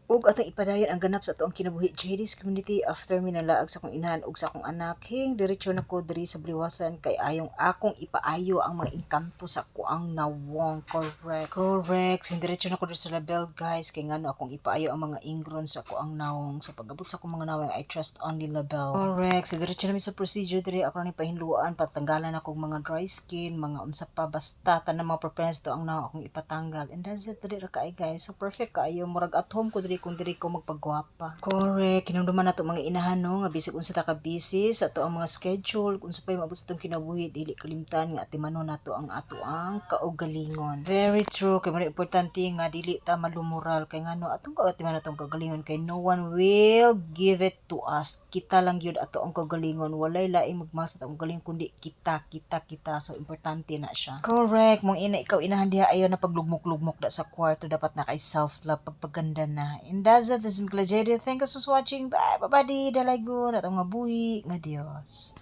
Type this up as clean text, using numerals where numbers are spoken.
Ug atong ipadayon ang ganap sa atoang kinabuhi JD's community after mi nalaag sa akong inahan ug sa akong anak. Hing diretso na ko diri sa Bliwasan kay ayong akong ipaayo ang mga engkanto sa kuang nawong. Correct. Correct. So diretso na ko diri sa Label guys kay ngano akong ipaayo ang mga ingron sa kuang nawong. So pag-abot sa akong mga nawong I trust only Label. Correct. So diretso na mi sa procedure diri ako ni pahinluan patanggalan akong mga dry skin, mga unsa pa basta tanang mga preference to ang nawong akong ipatanggal. And that's it diri ra kaay guys. So perfect kaayo murag at home ko diri kung diri ko magpagwapa. Correct. Kinumduman nato mga inahan no nga bisig unsa ta ka busy sa ato ang mga schedule kung sa pay maabot sa itong kinabuhi dili kalimtan nga atimanon nato ang ato ang kaugalingon. Very true kay mo importante nga dili ta malumural kay ngano atong atimanon natong kaugalingon kay no one will give it to us. Kita lang gyud ato ang kaugalingon. Walay laing magmasa sa atong kaugalingon kundi kita. So importante na siya. Correct. Mong ina ikaw inahan diha ayo na paglugmok-lugmok da sa kwarto dapat na kay self-love pagpaganda na. And that's it. This is Mkla JD. Thank you for watching. Bye, bye, bye, dalagon. At ang nga buhi nga Dios.